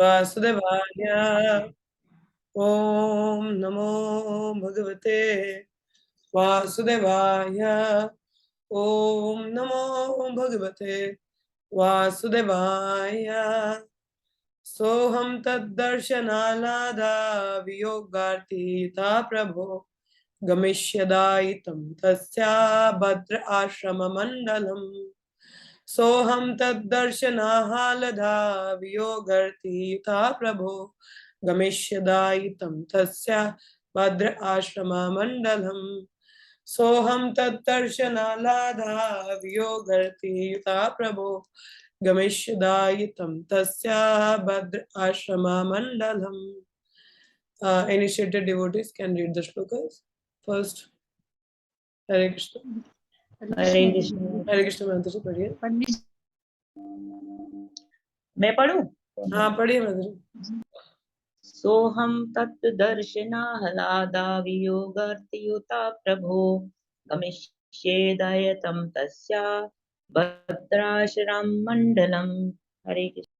वासुदेवाय। ओम नमो भगवते वासुदेवाय। ओम नमो भगवते वासुदेवाय। सोहम तद्दर्शनालादा वियोगार्थिता प्रभो गमिष्यदायितं तस्या भद्र आश्रम मंडलम। सोहम तद्दर्शनाहालधा वियोगर्थिता प्रभो गमिष्यदायितं तस्या भद्र आश्रम मंडलम। सोहम तद्दर्शनालाधा वियोगर्थिता प्रभो गमिष्यदायितं तस्या भद्र आश्रम मंडलम। Initiated devotees can read the shlokas first. हरे कृष्ण। हरे कृष्ण। हरे कृष्ण मंत्र से पढ़िए। मैं पढ़ूं? हाँ पढ़िए मंत्र। सोहम तत्दर्शनाहलादा वियोगार्तियुता प्रभो गमिष्येदयतं तस्या भद्राश्रम मंडलम। हरे कृष्ण।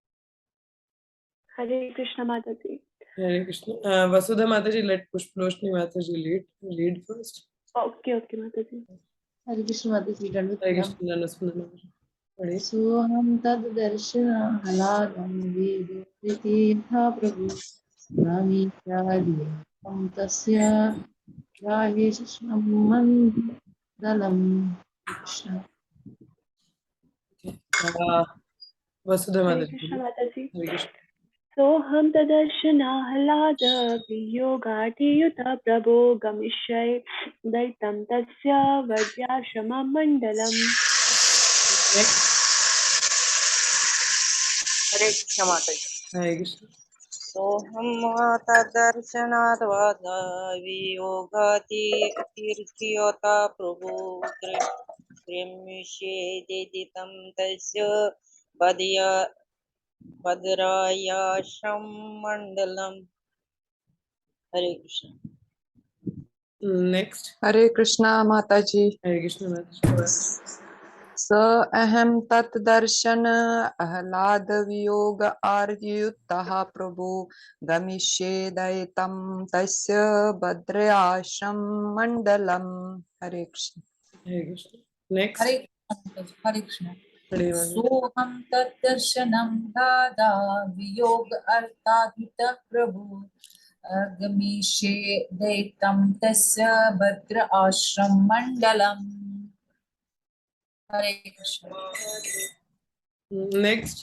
हरे कृष्ण माता जी। हरे कृष्ण। वसुधा माता जी, लेट पुष्पलोचनी माता जी लीड फर्स्ट। ओके ओके माता जी। हरे कृष्ण माता जी। हरे कृष्ण। पढ़िए। सोहम तद्दर्शनाहलादं वियोगर्थिता प्रभु गमिष्यादितं तस्य राहेशमण्डलम्। कृष्ण। वसुधा माता हरे जी। कृष्ण माता जी। हरे कृष्ण। सोहम तदर्शनाहलाद वियोगाधियुत प्रभो गमिष्ये दैतं तस्य वज्राश्रमं मंडलम्। हरे कृष्ण माता जी। हरे कृष्ण। सोहम तदर्शनात् वियोगातीर्थियोता प्रभु कृष्येदितं तस्य भद्रायाश्रम मंडलम। हरे कृष्ण। नेक्स्ट। हरे कृष्णा माता जी। हरे कृष्ण माता जी। स अहम तत्दर्शन आह्लाद वियोग आर्युक्तः प्रभु गमिष्येदयितं तस्य भद्राश्रम मंडलम। हरे कृष्ण। हरे कृष्ण। नेक्स्ट। हरे कृष्ण। हरे सोहम तद्दर्शनं दादा वियोग अर्थाहित प्रभु गमिष्ये दैतं तस्य भद्र आश्रम मंडलम्। हरे कृष्ण। नेक्स्ट।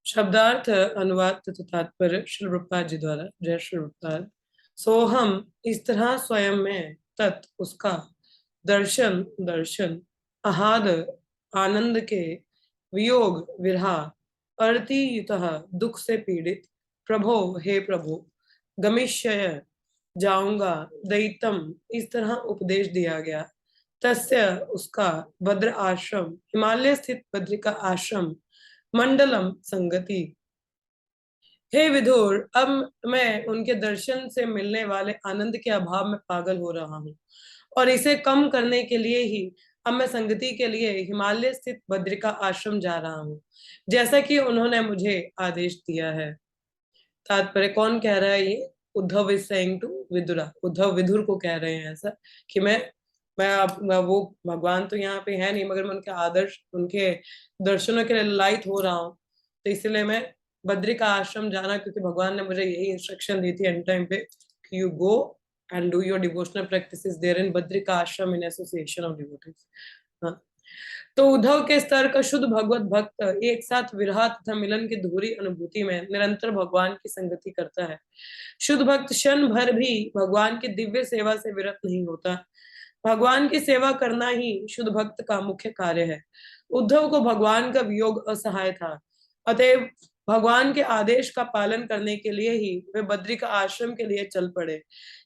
शब्दार्थ अनुवाद तथा तात्पर्य श्री प्रभुपाद जी द्वारा। जय श्री प्रभुपाद। सोहम इस तरह स्वयं में, तत् उसका, दर्शन आहाद आनंद के, वियोग विरहा, अर्तियुतः दुख से पीड़ित, प्रभो हे प्रभु, गमिष्य जाऊंगा, दैतम इस तरह उपदेश दिया गया, तस्य उसका, भद्र आश्रम हिमालय स्थित बद्री का आश्रम, मंडलम संगति। हे विदुर, अब मैं उनके दर्शन से मिलने वाले आनंद के अभाव में पागल हो रहा हूँ, और इसे कम करने के लिए ही अब मैं संगति के लिए हिमालय स्थित बद्रिका आश्रम जा रहा हूँ, जैसा कि उन्होंने मुझे आदेश दिया है। तात्पर्य कौन कह रहा है ये? Uddhav is saying to Vidura. Uddhav Vidur को कह रहे हैं ऐसा कि मैं वो भगवान तो यहाँ पे है नहीं, मगर मैं उनके आदर्श, उनके दर्शनों के लिए लायक हो रहा हूँ, तो इसलिए मैं बद्री का आश्रम जाना, क्योंकि भगवान ने मुझे यही इंस्ट्रक्शन दी थी एंड टाइम पे कि you go and do your devotional practices there in Badrika Ashram in association of devotees. हाँ। तो उद्धव के स्तर का शुद्ध भगवत भक्त एक साथ विरह तथा मिलन की धुरी अनुभूति में निरंतर भगवान की संगति करता है। शुद्ध भक्त क्षण भर भी भगवान की दिव्य सेवा से विरत नहीं होता। भगवान की सेवा करना ही शुद्ध भक्त का मुख्य कार्य है। उद्धव को भगवान का वियोग असहाय था, अतएव भगवान के आदेश का पालन करने के लिए ही वे बद्री का आश्रम के लिए चल पड़े,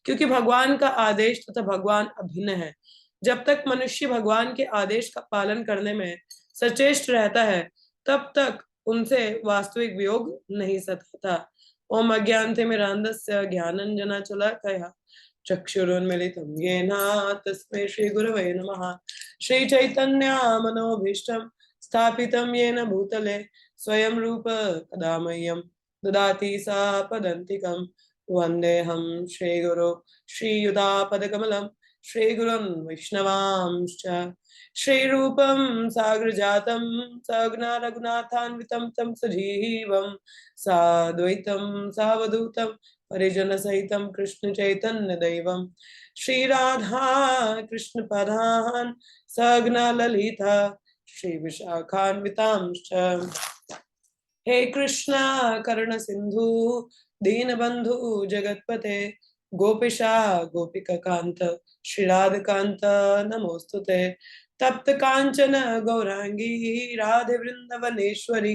क्योंकि भगवान का आदेश तथा भगवान अभिन्न है। जब तक मनुष्य भगवान के आदेश का पालन करने में सचेष्ट रहता है, तब तक उनसे वास्तविक वियोग नहीं सताता। ओम अज्ञानतिमिरान्धस्य ज्ञानांजनशलाकया चक्षुरुन्मिलितं येन तस्मै श्रीगुरवे नमः। श्रीचैतन्यमनोभीष्टं स्थापितं येन भूतले स्वयं रूप कदा मह्यं ददाति सापदन्तिकं। वन्देऽहं श्रीगुरो श्रीयुतापदकमलं श्रीगुरुन् वैष्णवांश्च। श्रीरूपं साग्रजातं सगुणा रघुनाथान्वितं तं सजीवं साद्वैतं सावधूतं परिजनसहितं कृष्ण चैतन्य दैवं श्रीराधा कृष्ण पदान् सगुणा ललिता श्री विशाखान्वितांश्च। हे कृष्णा करुण सिंधु दीनबंधु जगतपते गोपिशा गोपिका कांत श्री राधिकांत नमोस्तुते। तप्त कांचन गौरांगी राधे वृंदवनेश्वरी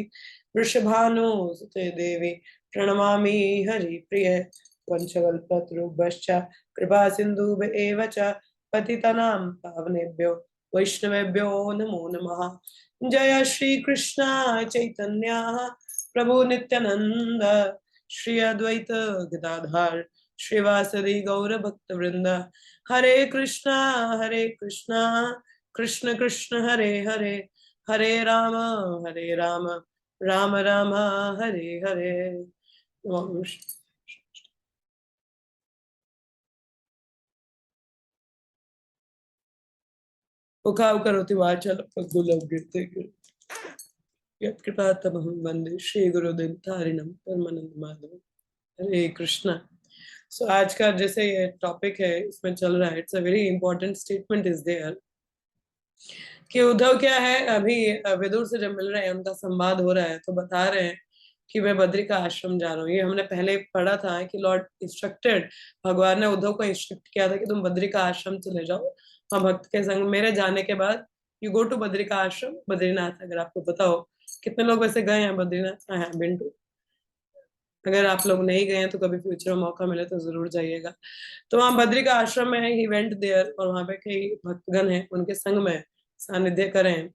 वृषभानुसुते देवी प्रणमामि हरिप्रिये। वंशकल्पतरुभ्यश्च कृपा सिन्धुभ्येव च पतितानां पावनेभ्यो वैष्णवेभ्यो नमो नमः। जय श्री कृष्ण चैतन्य प्रभु नित्यानंद श्री अद्वैत गदाधर श्रीवासदि गौर भक्त वृंद। हरे कृष्णा कृष्ण कृष्ण हरे हरे हरे राम राम राम हरे हरे। उखाव करोति वाचाल पद्मलभ्यते यत्कृपातमहं वन्दे श्री गुरुदिनतारिणं परमानंद माधव। हरे कृष्णा। सो आज का जैसे ये टॉपिक है इसमें चल रहा है, it's a very important statement is there कि उद्धव क्या है, अभी विदुर से जब मिल रहे हैं उनका संवाद हो रहा है तो बता रहे हैं कि मैं बद्री का आश्रम जा रहा हूँ। ये हमने पहले पढ़ा था कि लॉर्ड इंस्ट्रक्टेड, भगवान ने उद्धव को इंस्ट्रक्ट किया था कि तुम बद्री का आश्रम चले जाओ और भक्त के संग मेरे जाने के बाद यू गो टू बद्री का आश्रम बद्रीनाथ। अगर आपको पता हो, कितने लोग वैसे गए हैं बद्रीनाथ? हाँ बिंटू, अगर आप लोग नहीं गए हैं तो कभी फ्यूचर में मौका मिले तो जरूर जाइएगा। तो वहाँ बद्री का आश्रम में ही वेंट देयर और वहाँ पे कई भक्तगण हैं, उनके संग में सानिध्य करें।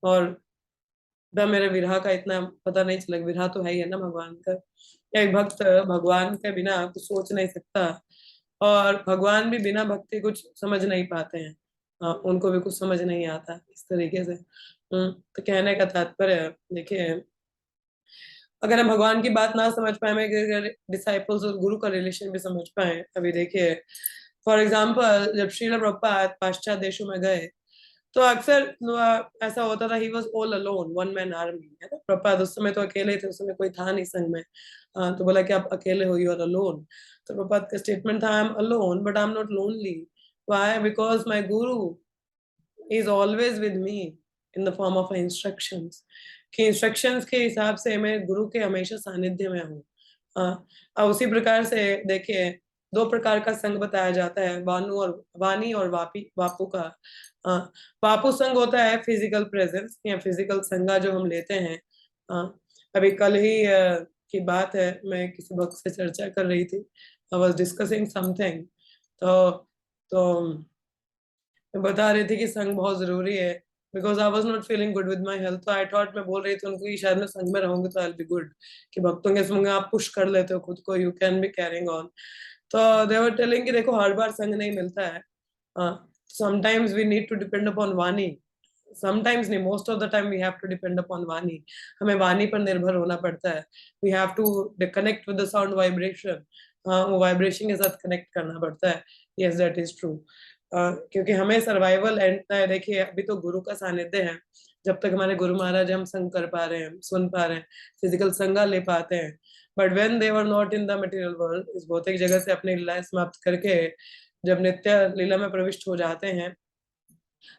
और मेरे विरह का इतना पता नहीं चला, विरह तो है ही है ना भगवान का। एक भक्त भगवान के बिना कुछ सोच नहीं सकता और भगवान भी बिना भक्ति कुछ समझ नहीं पाते हैं। उनको भी कुछ समझ नहीं आता इस तरीके से। तो कहने का तात्पर्य देखिए, अगर हम भगवान की बात ना समझ पाए, मैं डिसाइपल्स और गुरु का रिलेशन भी समझ पाए। अभी देखिए फॉर एग्जाम्पल, जब श्रील प्रभुपाद पाश्चात्य देशों में गए तो अक्सर ऐसा होता था, he was all alone, one man army है ना। प्रभुपाद उस समय तो अकेले थे, उस समय कोई था नहीं संग में। तो बोला कि आप अकेले हो, यू आर अलोन। तो प्रभुपाद का स्टेटमेंट था, I am alone but I am not lonely. Why? Because my guru is always with me in the form of instructions. कि इंस्ट्रक्शंस के हिसाब से मैं गुरु के हमेशा सानिध्य में हूँ। उसी प्रकार से देखिए दो प्रकार का संग बताया जाता है, वानी और वापू का। वापू संग होता है फिजिकल प्रेजेंस या फिजिकल संगा जो हम लेते हैं। अभी कल ही की बात है, मैं किसी भक्त से चर्चा कर रही थी, आई वाज डिस्कसिंग समथिंग। तो मैं बता रही थी कि संग बहुत जरूरी है, because I was not feeling good with my health. तो आई थॉट, मैं बोल रही थी उनको कि शायद मैं संग में रहूंगी तो आई बी गुड, कि भक्तों के संग आप पुश कर लेते हो खुद को, you can be carrying on. तो दे वर टेलिंग कि देखो हर बार संग नहीं मिलता है, sometimes we need to depend upon vani. Sometimes नहीं, most of the time we have to depend upon vani. हमें वाणी पर निर्भर होना पड़ता है। We have to connect with the sound vibration, वो वाइब्रेशन के साथ कनेक्ट करना पड़ता है। Yes that is true. क्योंकि हमें सर्वाइवल एंड देखिए अभी तो गुरु का सानिध्य है, जब तक हमारे गुरु महाराज हम संग कर पा रहे हैं, सुन पा रहे हैं, फिजिकल संगा ले पाते हैं। But when they were not in the material world, इस भौतिक जगह से अपनी लीलाएं समाप्त करके जब नित्य लीला में प्रविष्ट हो जाते हैं,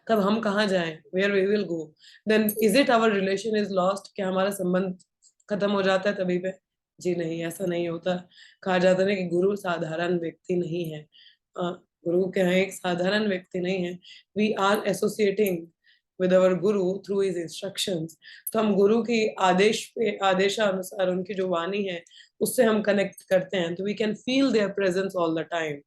तब हम कहाँ जाएं? Where we will go? Then is it our relation is lost? क्या हमारा संबंध खत्म हो जाता है तभी पे? जी नहीं, ऐसा नहीं होता। कहा जाता है कि गुरु साधारण व्यक्ति नहीं है। गुरु क्या है? एक साधारण व्यक्ति नहीं है। We are associating with our guru through his instructions. तो हम गुरु की आदेशानुसार उनकी जो वाणी है उससे हम कनेक्ट करते हैं। तो we can feel their presence all the time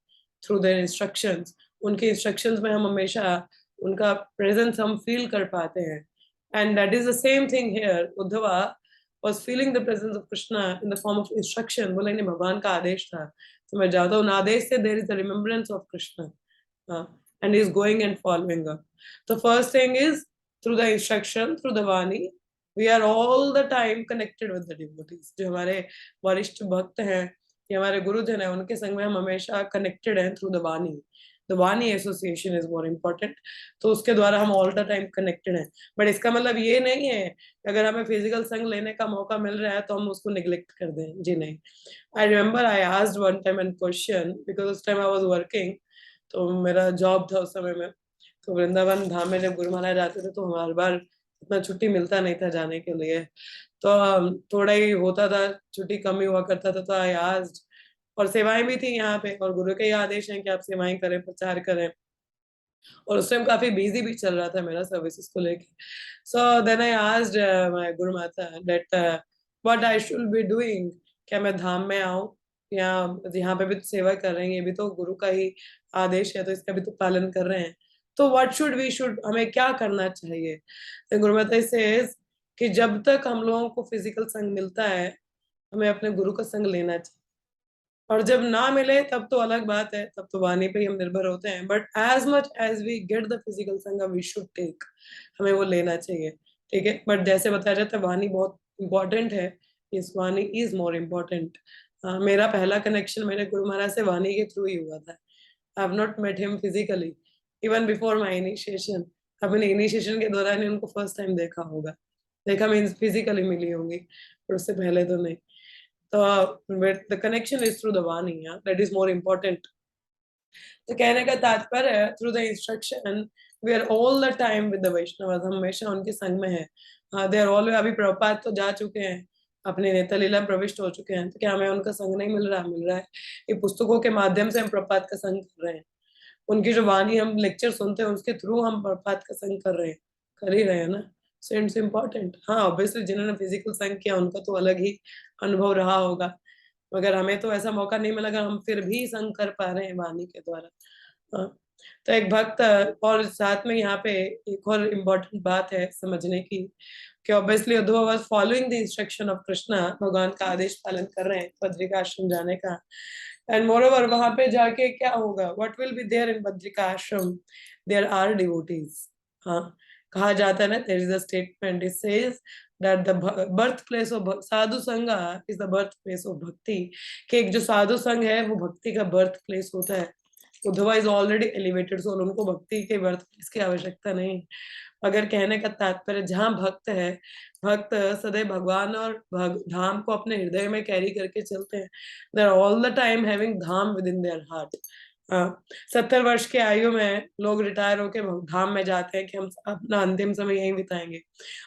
through their instructions. उनके इंस्ट्रक्शंस में हम हमेशा उनका प्रेजेंस हम फील कर पाते हैं। And that is the same thing here. Uddhava was feeling the presence of Krishna in the form of instruction. बोला नहीं भगवान का आदेश था तो मैं जाता हूँ आदेश से there is the remembrance of Krishna and he is going and following up. The first thing is through the instruction, through the Vani, we are all the time connected with the devotees. जो हमारे वरिष्ठ भक्त हैं या हमारे गुरुजन हैं उनके संग में हम हमेशा connected हैं through the Vani. The Vani association is more important. तो उसके द्वारा हम all the time connected हैं. But इसका मतलब ये नहीं है अगर हमें physical संग लेने का मौका मिल रहा है तो हम उसको neglect कर दें. जी नहीं. I remember I asked one time a question because उस time I was working. तो मेरा जॉब था उस समय में तो वृंदावन धाम में जब गुरु महाराज जाते थे तो हर बार इतना छुट्टी मिलता नहीं था जाने के लिए तो थोड़ा ही होता था छुट्टी कम ही हुआ करता था तो आई आस्क्ड और सेवाएं भी थी यहाँ पे और गुरु के ये आदेश हैं कि आप सेवाएं करें प्रचार करें और उस टाइम काफी बिजी भी चल रहा था मेरा सर्विसेज को लेके so then I asked my guru mata that what I should be doing क्या मैं धाम में आऊं या यहाँ पे भी तो सेवा कर रहे हैं ये भी तो गुरु का ही आदेश है तो इसका भी तो पालन कर रहे हैं तो व्हाट शुड वी शुड हमें क्या करना चाहिए तो गुरु माता सेज कि जब तक हम लोगों को फिजिकल संग मिलता है हमें अपने गुरु का संग लेना चाहिए और जब ना मिले तब तो अलग बात है तब तो वाणी पे ही हम निर्भर होते हैं but as much as we get the physical sang we should take हमें वो लेना चाहिए ठीक है बट जैसे बताया जाता है वाणी बहुत इंपॉर्टेंट है इस वाणी इज मोर इम्पोर्टेंट मेरा पहला कनेक्शन मेरे गुरु महाराज से वाणी के थ्रू ही हुआ था I have not met him physically even before my initiation अपने इनिशिएशन के दौरान ही उनको फर्स्ट टाइम देखा होगा देखा मीन्स फिजिकली मिली होंगी पर उससे पहले तो नहीं तो the connection is through the vani that is more important तो कहने का तात्पर्य through the instruction we are all the time with the Vaishnava हम हमेशा उनके संग में है दे आर ऑलवेज अभी प्रभुपाद तो जा चुके हैं अपने नेता लीला प्रविष्ट हो चुके हैं तो क्या हमें उनका संग नहीं मिल रहा है ये पुस्तकों के माध्यम से हम प्रभुपाद का संग कर रहे हैं उनकी जो वाणी हम लेक्चर सुनते हैं उसके थ्रू हम प्रभुपाद का संग कर ही रहे हैं ना सो इट्स इम्पोर्टेंट हाँ ऑब्वियसली जिन्होंने फिजिकल संग किया उनका तो अलग ही अनुभव रहा होगा मगर हमें तो ऐसा मौका नहीं मिला हम फिर भी संग कर पा रहे हैं वाणी के द्वारा तो एक भक्त और साथ में यहाँ पे एक और इम्पोर्टेंट बात है समझने की कि obviously Uddhav was following the instruction of Krishna भगवान का आदेश पालन कर रहे हैं बद्रिका आश्रम जाने का एंड मोरोवर वहां पे जाके क्या होगा what will be there in Badrika Ashram there are devotees हाँ कहा जाता है ना there is a statement it says that the birthplace of sadhu sang is the birthplace of भक्ति कि एक जो साधु संग है वो भक्ति का बर्थ प्लेस होता है उद्धव इज ऑलरेडी एलिवेटेड सो उनको भक्ति के बर्थ प्लेस की आवश्यकता नहीं अगर कहने का तात्पर्य जहाँ भक्त है भक्त सदैव भगवान और धाम को अपने हृदय में कैरी करके चलते हैं they are all the time having dham within their heart 70 वर्ष के आयु में लोग रिटायर होके धाम में जाते हैं कि हम अपना अंतिम समय यहीं बिताएंगे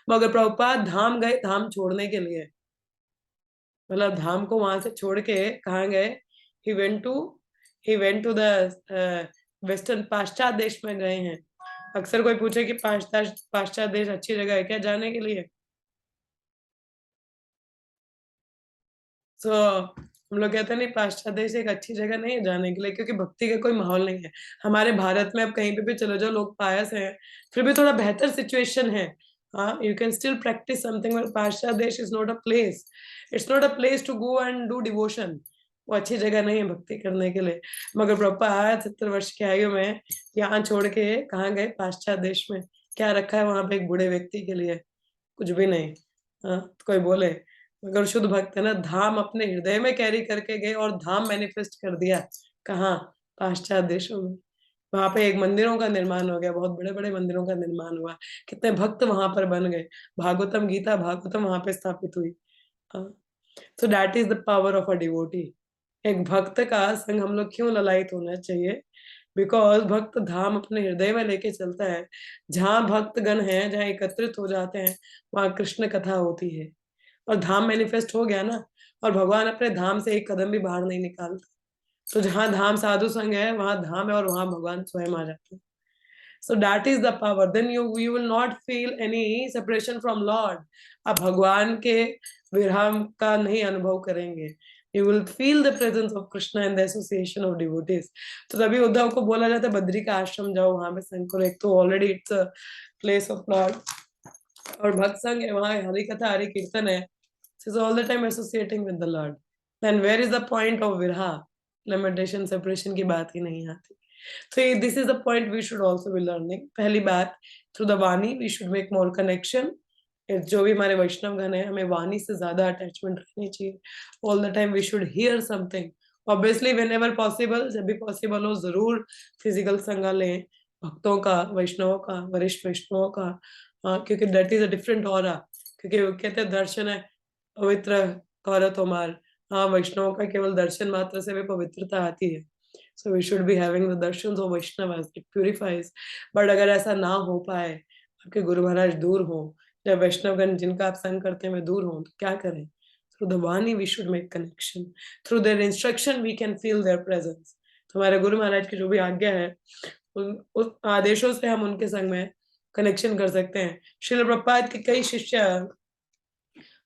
मगर प्रभुपाद धाम गए धाम छोड़ने के लिए मतलब धाम को वहां से छोड़ के कहाँ गए he went to the western पाश्चात्य देश में गए हैं अक्सर कोई पूछे कि पाश्चात्य देश अच्छी जगह है क्या जाने के लिए हम लोग कहते हैं नहीं पाश्चात्य देश एक अच्छी जगह नहीं है जाने के लिए क्योंकि भक्ति का कोई माहौल नहीं है हमारे भारत में अब कहीं पे भी चले जाओ लोग पायस हैं फिर भी थोड़ा बेहतर सिचुएशन है you can still practise something but पाश्चात्य देश is not a place it's not a place to go and do devotion वो अच्छी जगह नहीं है भक्ति करने के लिए मगर प्रभुपाद 70 वर्ष की आयु में यहाँ छोड़ के कहाँ गए पाश्चात्य देश में क्या रखा है वहां पे एक बूढ़े व्यक्ति के लिए कुछ भी नहीं कोई बोले मगर शुद्ध भक्त है ना धाम अपने हृदय में कैरी करके गए और धाम मैनिफेस्ट कर दिया कहाँ पाश्चात्य देशों में वहां पे एक मंदिरों का निर्माण हो गया बहुत बड़े बड़े मंदिरों का निर्माण हुआ कितने भक्त वहां पर बन गए भागवतम गीता भागवतम वहां पे स्थापित हुई सो that is the power of a devotee एक भक्त का संग हम लोग क्यों ललायित होना चाहिए बिकॉज भक्त धाम अपने हृदय में लेके चलता है जहाँ भक्त गण है जहाँ एकत्रित हो जाते हैं वहां कृष्ण कथा होती है और धाम मैनिफेस्ट हो गया ना और भगवान अपने धाम से एक कदम भी बाहर नहीं निकालता तो जहाँ धाम साधु संग है वहां धाम है और वहां भगवान स्वयं आ जाते हैं so that is the power then you will not feel any separation from Lord आप भगवान के विरह का नहीं अनुभव करेंगे you will feel the presence of Krishna and the association of devotees तो तभी उद्धव को बोला जाता है बद्री का आश्रम जाओ वहां पे संग करो एक तो already it's a place of Lord और भक्त संग है वहां हरि कथा हरि कीर्तन है She's all the time associating with the Lord. Then where is the point of virha? Limitation, separation की बात ही नहीं आती. So this is the point we should also be learning. पहली बात, through the Vani we should make more connection. जो भी हमारे वैष्णव गण है, हमें वाणी से ज्यादा अटैचमेंट रखनी चाहिए. All the time we should hear something. Obviously whenever possible, जब भी possible हो जरूर फिजिकल संगा लें, भक्तों का, वैष्णवों का, वरिष्ठ वैष्णवों का, क्योंकि that is a different aura. क्योंकि वो कहते हैं दर्शन है पवित्र करो तुम्हार. हाँ, वैष्णवों का केवल दर्शन मात्र से भी पवित्रता आती है. So we should be having the darshans of Vaishnavas. It purifies. But अगर ऐसा ना हो पाए, आपके गुरु महाराज दूर हो, या वैष्णवगण जिनका आप संग करते हैं वे दूर हो, तो क्या करें? Through the Vani we should make connection. Through their instruction we can feel their presence. तो हमारे गुरु महाराज की जो भी आज्ञा है, उस आदेशों से हम उनके संग में कनेक्शन कर सकते हैं. श्रील प्रभुपाद के कई शिष्य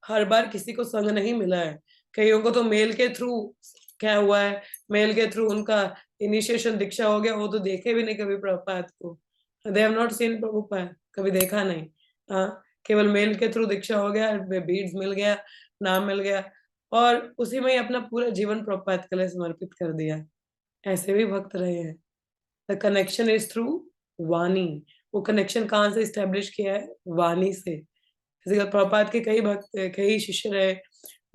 हर बार किसी को संग नहीं मिला है. कईयों को तो मेल के थ्रू क्या हुआ है, मेल के थ्रू उनका इनिशिएशन दीक्षा हो गया, वो तो देखे भी नहीं कभी प्रभुपाद को. They have not seen Prabhupada, कभी देखा नहीं. केवल मेल के थ्रू दीक्षा हो गया, बीड्स मिल गया, नाम मिल गया, और उसी में ही अपना पूरा जीवन प्रभुपाद के लिए समर्पित कर दिया. ऐसे भी भक्त रहे हैं. द कनेक्शन इज थ्रू वाणी. वो कनेक्शन कहाँ से इस्टेब्लिश किया है? वाणी से. फिजिकल प्रभुपाद के कई भक्त, कई शिष्य रहे,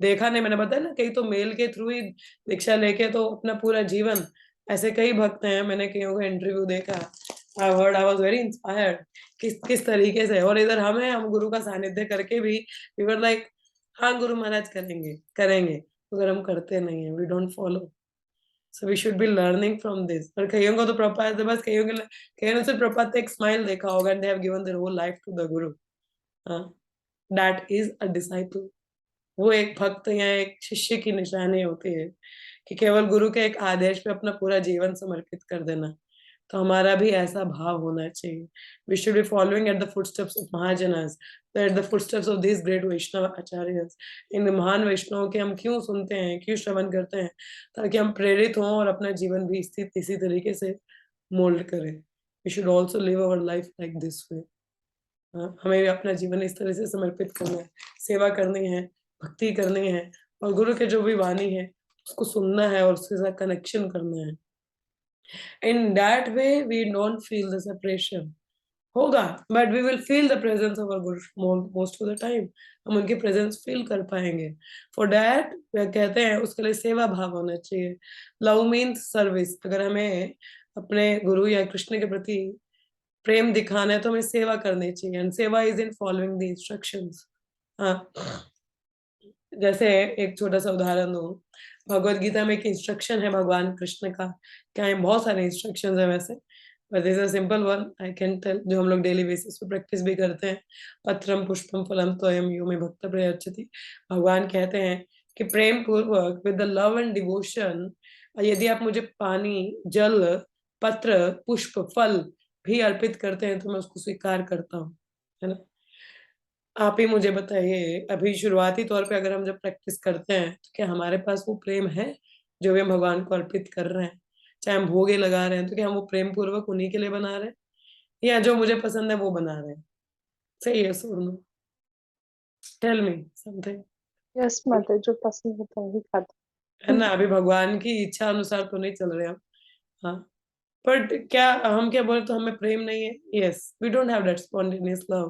देखा नहीं, मैंने बताया ना, कई तो मेल के थ्रू ही दीक्षा लेके तो अपना पूरा जीवन, ऐसे कई भक्त हैं. मैंने कईयों का इंटरव्यू देखा, I heard, I was very inspired किस तरीके से. और इधर हम गुरु का सानिध्य करके भी वी वर लाइक, हाँ गुरु महाराज करेंगे, मगर हम करते नहीं है, we don't follow. So we should be learning from this. और कईयों को तो प्रभुपाद बस कईयों ने सिर्फ प्रभुपाद एक स्माइल देखा होगा, and they have given their whole life to the guru. That is a disciple. वो एक भक्त या एक शिष्य की निशानी होती है कि केवल गुरु के एक आदेश पे अपना पूरा जीवन समर्पित कर देना. तो हमारा भी ऐसा भाव होना चाहिए. We should be following at the footsteps of mahajanas, at the footsteps of this great Vaishnava acharyas. इन महान वैष्णवों के हम क्यों सुनते हैं, क्यों श्रवण करते हैं? ताकि हम प्रेरित हों और अपना जीवन भी इसी तरीके से मोल्ड करें. We should also live our life like this way. हमें भी अपना जीवन इस तरह से समर्पित करना है, सेवा करनी है, भक्ति करनी है, और गुरु के जो भी वाणी है उसको सुनना है और उसके साथ कनेक्शन करना है. In that way we don't feel the separation. होगा, but we will feel the presence of our Guru most of the time. हम उनकी presence feel कर पाएंगे. For that वे कहते हैं उसके लिए सेवा भाव होना चाहिए. Love means service. अगर हमें अपने गुरु या कृष्ण के प्रति प्रेम दिखाना है तो हमें सेवा करनी चाहिए. And सेवा is in following the instructions. हाँ, जैसे एक छोटा सा उदाहरण दो, भगवत गीता में एक इंस्ट्रक्शन है भगवान कृष्ण का. क्या है, बहुत सारे इंस्ट्रक्शंस है वैसे, but this is a simple one I can tell, जो हम लोग डेली बेसिस पे प्रैक्टिस भी करते हैं. पत्रम पुष्पम फलम तोयम यो में भक्त प्रयच्छति. भगवान कहते हैं कि प्रेम पूर्वक with the love and devotion, यदि आप मुझे पानी, जल, पत्र, पुष्प, फल भी अर्पित करते हैं तो मैं उसको स्वीकार करता हूँ, है ना. आप ही मुझे बताइए, अभी शुरुआती तौर पे अगर हम जब प्रैक्टिस करते हैं तो क्या हमारे पास वो प्रेम है जो भी हम भगवान को अर्पित कर रहे हैं? चाहे हम भोगे लगा रहे हैं तो क्या हम वो प्रेम पूर्वक उन्हीं के लिए बना रहे हैं, या जो मुझे पसंद है वो बना रहे हैं? सही है Sonu, tell me something. Yes mother, जो पसंद होता है वही खाते है ना, अभी भगवान की इच्छा अनुसार तो नहीं चल रहे हम. हाँ, बट क्या हम क्या बोले तो हमें प्रेम नहीं है? Yes, we don't have that spontaneous love,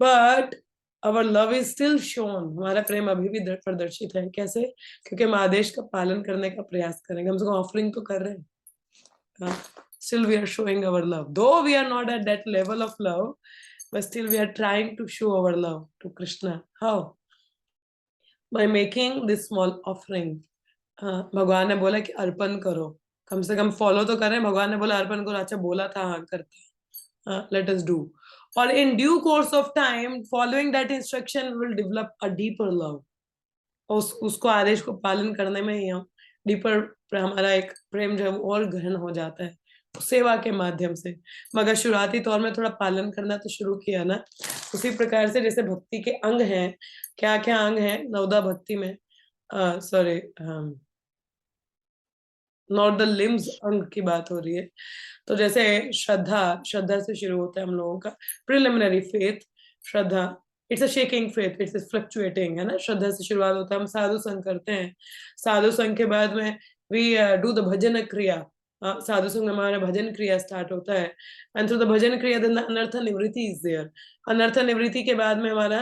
but our love is still shown. हमारा प्रेम अभी भी प्रदर्शित है. कैसे? क्योंकि हम आदेश का पालन करने का प्रयास करेंगे. हम उसको ऑफरिंग तो कर रहे हैं. Still we are showing our love, though we are not at that level of love, but still we are trying to show our love to Krishna. How? By making this small offering. भगवान ने बोला कि अर्पण करो, कम से कम follow तो करें. भगवान ने बोला अर्पण करो, अच्छा बोला था, हाँ करते हैं, let us do. Or in due course of time, following that instruction will develop a deeper love. उसको आदेश को पालन करने में ही हम डीपर, हमारा एक प्रेम जो है वो और गहन हो जाता है सेवा के माध्यम से. मगर शुरुआती तौर में थोड़ा पालन करना तो शुरू किया ना, उसी प्रकार से जैसे भक्ति के अंग हैं. क्या क्या अंग हैं नवदा भक्ति में? सॉरी, नॉट द लिम्स, अंग की बात हो रही है. तो जैसे श्रद्धा से शुरू होता है हम लोगों का. Preliminary faith, Shraddha. It's a shaking faith, it's fluctuating, है ना। श्रद्धा से शुरुआत होता है, हम साधु संग करते हैं, साधु संग के बाद में वी डू द भजन क्रिया, साधु संग में हमारा भजन क्रिया स्टार्ट होता है, एंड थ्रू द भजन क्रिया देन द अनर्थ निवृत्ति इज देयर, अनर्थ निवृत्ति के बाद में हमारा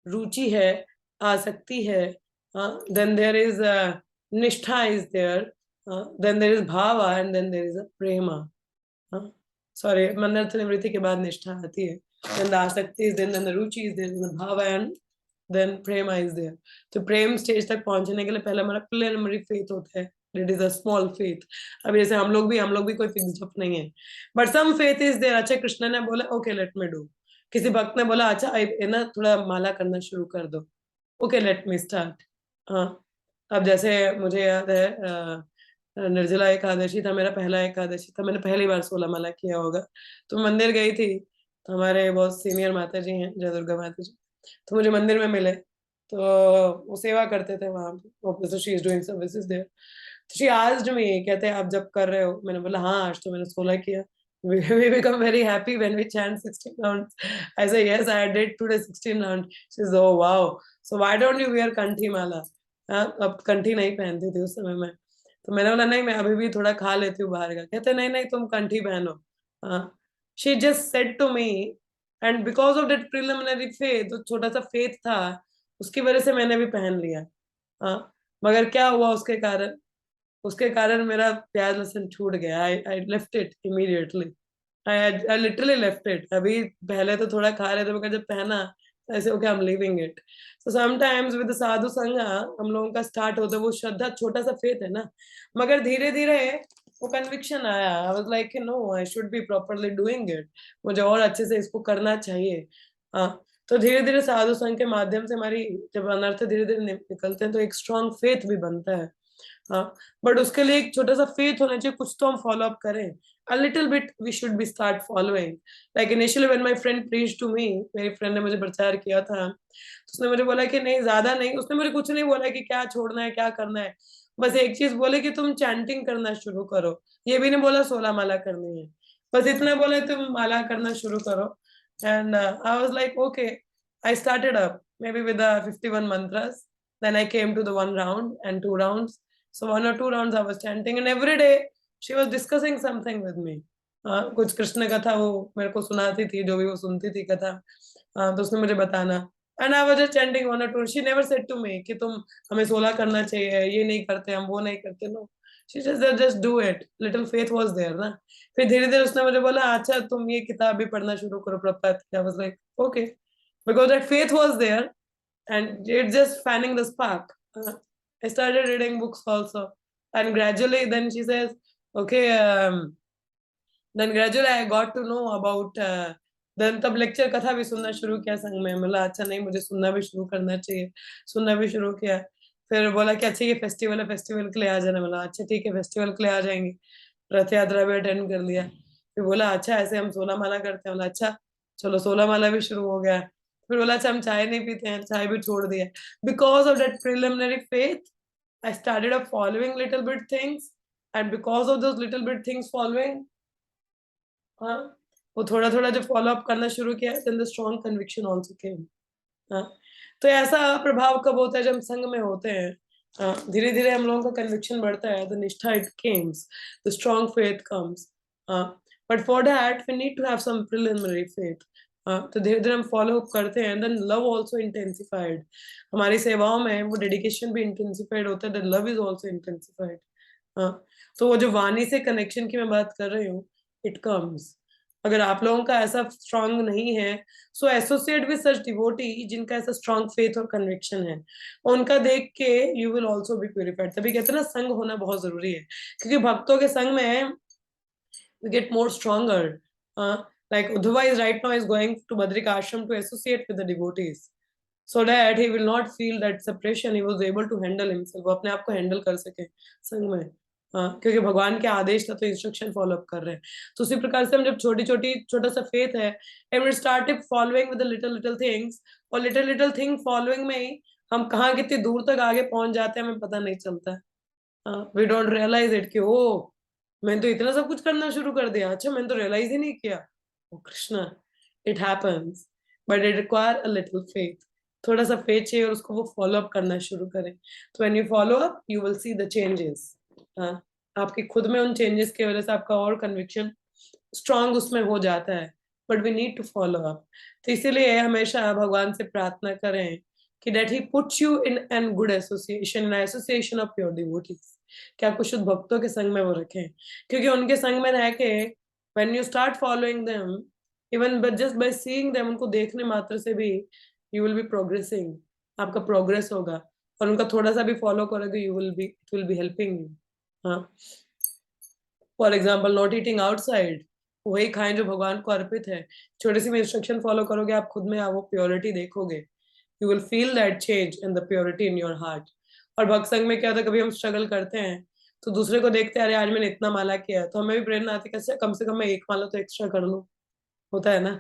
रुचि है, आसक्ति है, then there is nishtha is there, then there is bhava, and then there is a prema, sorry, अनर्थ निवृत्ति के बाद निष्ठा आती है, then the आसक्ति is then the Ruchi is there, then the भाव, and then Prema is there. तो प्रेम स्टेज तक पहुंचने के लिए पहले हमारा preliminary faith होता है, it is a small faith. अब जैसे हम लोग भी कोई फिक्स्ड अप नहीं है, but some faith is there. अच्छा कृष्ण ने बोला okay let me do, किसी भक्त ने बोला अच्छा है ना थोड़ा माला करना शुरू कर दो, okay let me start. हाँ, अब जैसे मुझे याद है निर्जला एकादशी था, मेरा पहला एकादशी था, मैंने पहली बार 16 माला किया होगा, तो मंदिर गई थी, तो हमारे बहुत सीनियर माता जी हैं, जय दुर्गा माता जी, तो मुझे मंदिर में मिले, तो वो सेवा करते थे वहां पे, she is doing services there, तो शी आस्क्ड मी, कहते हैं आप जब कर रहे हो, मैंने बोला हाँ आज तो मैंने 16 किया, we become very happy when we chant 16 rounds. I say yes I did today 16 rounds. She says oh wow, so why don't you wear कंठी माला, अब कंठी नहीं पहनती थी उस समय में, तो मैंने बोला नहीं मैं अभी भी थोड़ा खा लेती हूँ बाहर का, कहते नहीं नहीं तुम कंठी पहनो, she just said to me, and because of that preliminary faith, जो छोटा सा फेथ था उसकी वजह से मैंने भी पहन लिया, मगर क्या हुआ उसके कारण मेरा प्याज लहसुन छूट गया, I left it immediately, I literally left it, अभी पहले तो थोड़ा खा रहे थे मगर जब पहना ऐसे okay I am leaving it, so sometimes with sadhu sanga हम लोगों का स्टार्ट होता है, वो श्रद्धा छोटा सा फेथ है ना, मगर धीरे धीरे वो कन्विक्शन आया, I was like no I should be properly doing it, मुझे और अच्छे से इसको करना चाहिए, तो धीरे धीरे साधु संग के माध्यम से हमारी जब अनर्थ धीरे धीरे निकलते हैं तो एक स्ट्रॉन्ग फेथ भी बनता है, बट उसके लिए एक छोटा सा फेथ होना चाहिए, कुछ तो हम फॉलो अप करें, a little bit we should be start following, like initially when my friend preached to me, मेरी फ्रेंड ने मुझे प्रचार किया था, तो उसने मुझे बोला कि नहीं ज्यादा नहीं, उसने मुझे कुछ नहीं बोला कि क्या छोड़ना है क्या करना है, बस एक चीज बोले कि तुम चैंटिंग करना शुरू करो, ये भी नहीं बोला 16 माला करनी है, बस इतना बोले तुम माला करना शुरू करो, and I was like okay, I started up maybe with the 51 mantras, then I came to the 1 round and 2 rounds, so 1 or 2 rounds I was chanting, and every day she was discussing something with me, कुछ कृष्ण कथा वो मेरे को सुनाती थी, जो भी वो सुनती थी कथा, तो उसने मुझे बताना, and I was just chanting 1 or 2, she never said to me कि तुम हमें 16 करना चाहिए, ये नहीं करते हम, वो नहीं करते, no, she just do it, little faith was there ना, फिर धीरे धीरे उसने मुझे बोला अच्छा तुम ये किताब भी पढ़ना शुरू करो प्रभुपाद की, I was like okay, because that faith was there and it's just fanning the spark, I started reading books also, and gradually then she says okay, then gradually I got to know about then तब lecture कथा भी सुनना शुरू किया संग में, बोला अच्छा नहीं मुझे सुनना भी शुरू करना चाहिए, सुनना भी शुरू किया, फिर बोला कि अच्छा ये फेस्टिवल है फेस्टिवल के लिए आ जाना, बोला अच्छा ठीक है फेस्टिवल के लिए आ जाएंगे, रथ यात्रा भी अटेंड कर लिया, फिर बोला अच्छा ऐसे हम 16 माला करते हैं, बोला अच्छा चलो 16 माला भी शुरू हो गया, फिर बोला अच्छा हम चाय नहीं पीते हैं, चाय भी छोड़ दिया, because of that preliminary faith I started up following little bit things, and because of those little bit things following, वो थोड़ा थोड़ा जो फॉलो अप करना शुरू किया, then the strong conviction also came, तो ऐसा प्रभाव कब होता है जब हम संग में होते हैं, धीरे धीरे हम लोगों का कन्विक्शन बढ़ता है, the निष्ठा it comes, the strong faith comes, but for that we need to have some preliminary faith, तो धीरे धीरे हम फॉलो अप करते हैं, then love also intensified, हमारी सेवाओं में वो डेडिकेशन भी इंटेंसिफाइड होता है, then love is also intensified, तो वो जो वाणी से कनेक्शन की मैं बात कर रही हूँ, it comes, अगर आप लोगों का ऐसा स्ट्रांग नहीं है, सो एसोसिएट विद सच डिवोटी जिनका ऐसा स्ट्रांग फेथ और कन्विक्शन है, उनका देख के you will also be purified, तभी कहते हैं ना संग होना बहुत जरूरी है, क्योंकि भक्तों के संग में we get more stronger, like Uddhava is right now is going to Badrika ashram to associate with the devotees, so that he will not feel that separation, he was able to handle himself, वो अपने आप को handle कर सके संग में, क्योंकि भगवान के आदेश था तो इंस्ट्रक्शन फॉलो अप कर रहे हैं, तो उसी प्रकार से हम जब छोटा सा फेथ है, and we started following with the little things, और लिटिल थिंग फॉलोइंग में ही हम कहाँ कितनी दूर तक आगे पहुंच जाते हैं हमें पता नहीं चलता, वी डोंट रियलाइज इट कि ओ मैंने तो इतना सब कुछ करना शुरू कर दिया, अच्छा मैंने तो रियलाइज ही नहीं किया, O Krishna it happens, but it require a little faith, थोड़ा सा फेथ चाहिए और उसको वो फॉलो अप करना शुरू करें। तो when you follow up you will see the changes. आपके खुद में उन चेंजेस की वजह से आपका और कन्विक्शन स्ट्रांग उसमें हो जाता है, but we need to follow up. तो इसीलिए हमेशा भगवान से प्रार्थना करें कि that he puts you in an good association, in association of pure devotees, कि आपको शुद्ध भक्तों के संग में वो रखें, क्योंकि उनके संग में रह के when you start following them, even but just by seeing them, उनको देखने मात्र से भी you will be progressing, आपका प्रोग्रेस होगा, और उनका थोड़ा सा भी फॉलो करोगे you will be, it will be helping you। हाँ, for example not eating outside, वही खाएं जो भगवान को अर्पित है। छोटी सी इंस्ट्रक्शन फॉलो करोगे, आप खुद में वो प्योरिटी देखोगे, you will feel that change in the purity in your heart. और भक्त संग में क्या होता है, कभी हम स्ट्रगल करते हैं तो दूसरे को देखते हैं, अरे आज मैंने इतना माला किया है, तो हमें भी प्रेरणा आती है कैसे कम से कम मैं एक माला तो एक्स्ट्रा कर लूं, होता है ना,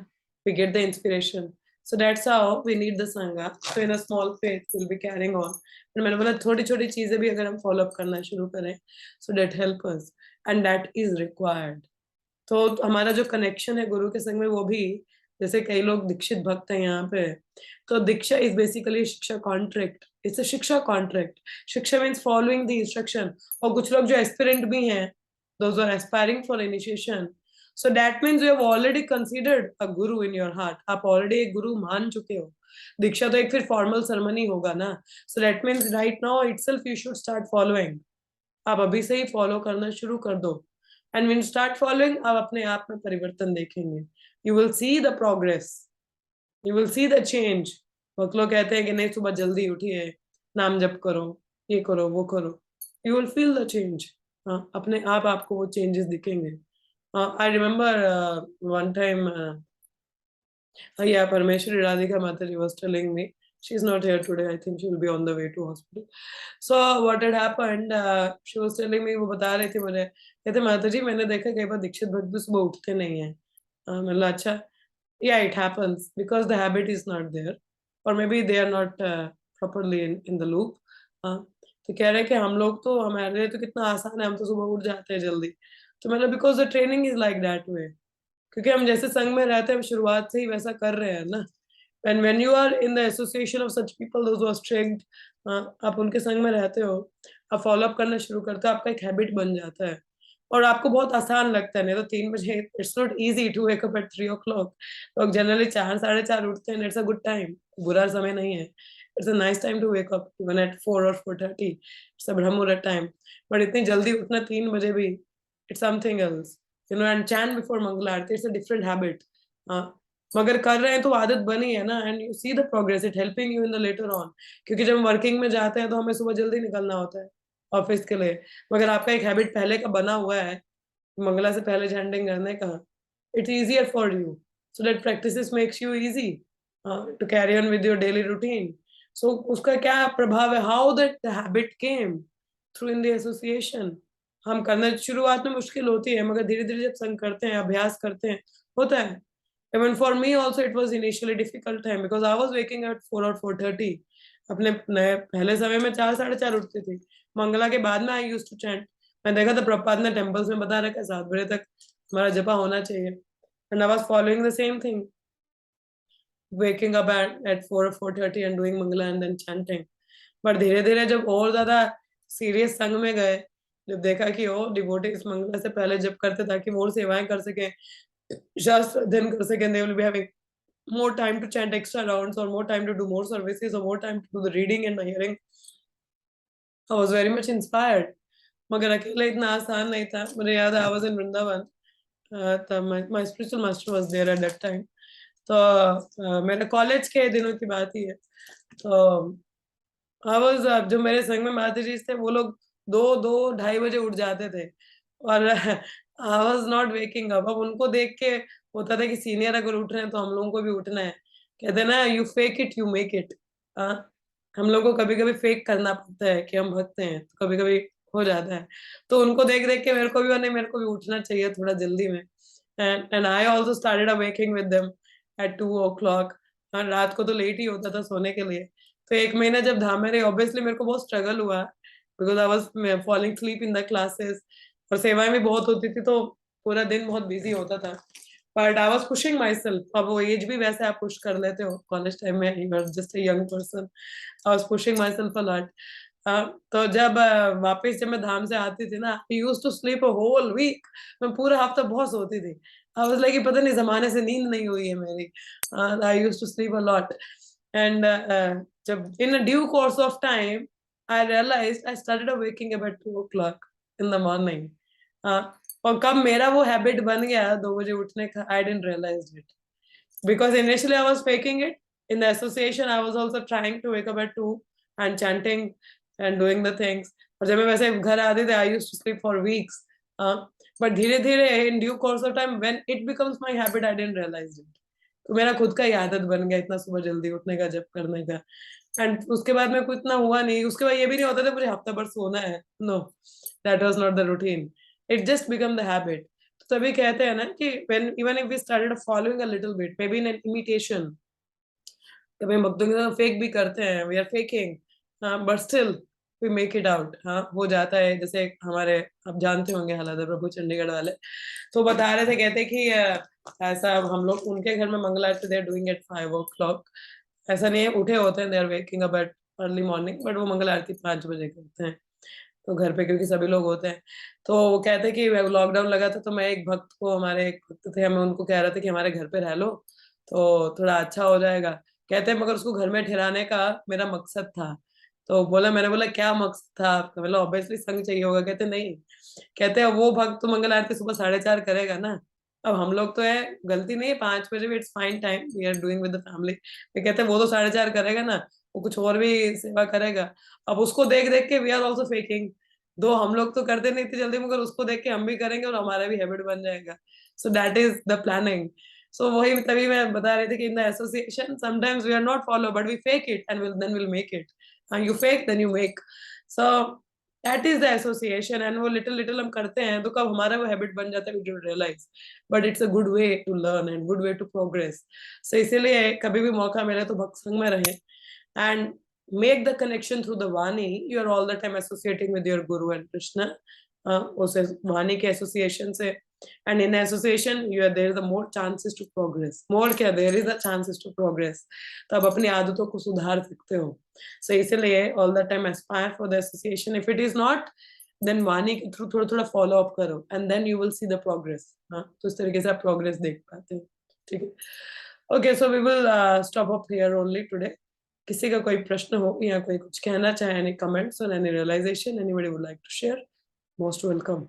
we get the inspiration. So that's how we need the sanga. So in a small faith will be carrying on. मैंने बोला छोटी छोटी चीजें भी अगर हम फॉलो अप करना शुरू करें, so that help us and that is required. तो हमारा जो कनेक्शन है गुरु के संग में, वो भी, जैसे कई लोग दीक्षित भक्त हैं यहाँ पे, तो दीक्षा इज बेसिकली शिक्षा कॉन्ट्रैक्ट, इट्स अ शिक्षा कॉन्ट्रैक्ट। शिक्षा मीन्स फॉलोइंग द इंस्ट्रक्शन। और कुछ लोग जो एस्पिरेंट भी हैं, those are aspiring for initiation, so that means you have already considered a guru in your heart, आप ऑलरेडी एक गुरु मान चुके हो। दीक्षा तो एक फिर फॉर्मल सेरेमनी होगा ना, सो that means right now itself you should start following, आप अभी से ही फॉलो करना शुरू कर दो। एंड व्हेन स्टार्ट फॉलोइंग, आप अपने आप में परिवर्तन देखेंगे, you will see the progress, you will see the change. बहुत लोग कहते हैं कि नहीं सुबह जल्दी उठिए, नाम जप करो, ये करो वो करो, you will feel the change. अपने आप आपको वो चेंजेस दिखेंगे। I remember one time, yeah, Parmeshwari Radhika Mataji was telling me, she's not here today, I think she will be on the way to hospital. So what had happened, she was telling me, वो बता रही थी मुझे, कहते माताजी मैंने देखा कई बार दीक्षित भक्त भी सुबह उठते नहीं हैं। मतलब अच्छा, yeah, it happens because the habit is not there, or maybe they are not properly in the loop. तो कह रहे हैं कि हम लोग तो, हमारे लिए तो कितना आसान है, हम तो सुबह उठ जाते हैं जल्दी। तो मतलब because the training is like that way, क्योंकि हम जैसे संघ में रहते हैं, हम शुरुआत से ही वैसा कर रहे हैं ना। when you are in the association of such people, those who are strict, आप उनके संग में रहते हो, आप फॉलो अप करना शुरू करते हो, आपका एक हैबिट बन जाता है और आपको बहुत आसान लगता है। नहीं तो 3 बजे, it's not easy to wake up at 3 o'clock। लोग जनरली 4 साढ़े 4 उठते हैं, इट्स अ गुड टाइम, बुरा समय नहीं है, it's a nice time to wake up even at 4 or 4:30, it's a Brahma muhurta time. But इतनी जल्दी उठना 3 बजे भी, it's something else, you know. And chant before Mangal Aarti, it's a different habit. मगर कर रहे हैं तो आदत बनी है ना, and you see the progress, it helping you in the later on. क्योंकि जब हम वर्किंग में जाते हैं तो हमें सुबह जल्दी निकलना होता है ऑफिस के लिए, मगर आपका एक हैबिट पहले का बना हुआ है मंगला से पहले चैंटिंग करने का, it's easier for you, so that practice makes you easy to carry on with your daily routine. So उसका क्या प्रभाव है, how that habit came through in the association. हम करना शुरुआत में मुश्किल होती है, मगर धीरे धीरे जब संग करते हैं, अभ्यास करते हैं, होता है। Even for me also it was initially difficult time because I was waking at 4 or 4:30। अपने नए पहले समय में 4 साढ़े 4 उठती थी। मंगला के बाद में आई यूज्ड टू चैंट। मैं देखा था प्रभुपाद ने टेम्पल्स में बता रखा है 7 बजे तक हमारा जपा होना चाहिए, and I was following the same thing, waking up at 4 or 4:30 and doing Mangla and then chanting। पर धीरे धीरे जब और ज्यादा सीरियस संग में गए, जब देखा कि ओ डिवोटीज मंगला से पहले जप करते ताकि वो और सेवाएं कर सके, शास्त्र अध्ययन कर सकें, they will be having more time to chant extra rounds or more time to do more services or more time to do the reading and the hearing। I was very much inspired। मगर अकेले इतना आसान नहीं था। मुझे याद है I was in Vrindavan, तब my spiritual master was there at that time। तो मेरे कॉलेज के दिनों की बात ही है। तो I was, जो मेरे संग में माता जी थे वो लोग 2-2-2:30 बजे उठ जाते थे और I was not waking up। अब उनको देख के होता था कि सीनियर अगर उठ रहे हैं तो हम लोगों को भी उठना है। कहते हैं ना, you fake it you make it. हम लोगों को कभी कभी फेक करना पड़ता है कि हम भक्त हैं, तो कभी कभी हो जाता है। तो उनको देख देख के मेरे को भी, नहीं मेरे को भी उठना चाहिए थोड़ा जल्दी में। And I also started waking with them at 2 o'clock। रात को तो लेट ही होता था सोने के लिए। तो 1 महीना जब धाम में रही, ऑब्वियसली मेरे को बहुत स्ट्रगल हुआ because I was falling sleep in the classes, और सेवाएं भी बहुत होती थी तो पूरा दिन बहुत बिजी होता था। but I was pushing myself. अब वो एज भी वैसे आप पुश कर लेते हो कॉलेज टाइम में, you were just a young person. I was pushing myself a lot. तो जब वापस जब मैं धाम से आती थी ना, I used to sleep a whole week. मैं पूरा हफ्ता बहुत सोती थी. I was like कि पता नहीं जमाने से नींद नहीं हुई है मेरी. I used to sleep a lot. And जब in a due course of time, I realized I started waking up at 2 o'clock in the morning. और कब मेरा वो हैबिट बन गया 2 बजे उठने का, I didn't realize it. Because initially I was faking it. In the association, I was also trying to wake up at 2 and chanting and doing the things. और जब मैं वैसे घर आती थी, I used to sleep for weeks. But धीरे धीरे in due course of time, when it becomes my habit, I didn't realize it. तो मेरा खुद का ही आदत बन गया इतना सुबह जल्दी उठने का, जब करने का. एंड उसके बाद में कुछ इतना हुआ नहीं. उसके बाद ये भी नहीं होता था मुझे हफ्ता भर सोना है. No, that was not the routine. It just become the habit. तो तभी कहते हैं ना कि when even if we started following a little bit, maybe in an imitation, कभी हम भक्तों के साथ फेक भी करते हैं, we are faking, but still we make it out. हाँ, हो जाता है. जैसे हमारे, आप जानते होंगे हलाधर प्रभु चंडीगढ़ वाले, तो बता रहे थे, कहते कि ऐसा हम लोग उनके घर में मंगल आरती दे डूइंग एट 5 o'clock. ऐसा नहीं है उठे होते हैं, they are waking up at early morning, but वो मंगल आरती 5 बजे करते हैं तो घर पे, क्योंकि सभी लोग होते हैं. तो वो कहते हैं कि लॉकडाउन लगा था तो मैं एक भक्त को, हमारे एक भक्त थे, हमें उनको कह रहे थे कि हमारे घर पे रह लो तो थोड़ा अच्छा हो जाएगा. कहते हैं मगर उसको घर में ठहराने का मेरा मकसद था. तो बोला, मैंने बोला क्या मकसद था आपका? मतलब ऑब्वियसली संग चाहिए होगा. कहते नहीं, कहते हैं वो भक्त तो मंगल आरती सुबह 4:30 करेगा ना. अब हम लोग तो है, गलती नहीं है 5 बजे भी, it's fine time, we are doing with the family. कहते हैं वो तो 4:30 करेगा ना, वो कुछ और भी सेवा करेगा. अब उसको देख देख के वी आर ऑल्सो फेकिंग. दो हम लोग तो करते नहीं इतनी जल्दी, मगर उसको देख के हम भी करेंगे और हमारा भी हैबिट बन जाएगा. So that is the planning. So वही तभी मैं बता रही थी कि in the association sometimes we are not follow, but we fake it and then will make it. You fake then you make. So that is the association. And वो little little हम करते हैं तो कब हमारा वो हैबिट बन जाता है, we don't realise. But it's a good way to learn and good way to progress. So इसीलिए कभी भी मौका मिले तो भक्त संग में रहे and make the connection through the Vani. You are all the time associating with your Guru and Krishna. उस वाणी के association से, and in association you are, there is the more chances to progress. More क्या, there is the chances to progress. तो आप अपनी आदतों को सुधार सकते हो. So इसीलिए all the time aspire for the association. If it is not, then वाणी के through थोड़ा थोड़ा follow up करो, and then you will see the progress. तो इस तरीके से आप progress देख पाते हो. ठीक है. Okay, so we will stop up here only today. किसी का कोई प्रश्न हो या कोई कुछ कहना चाहे, any comments or any realization anybody would like to share, most welcome.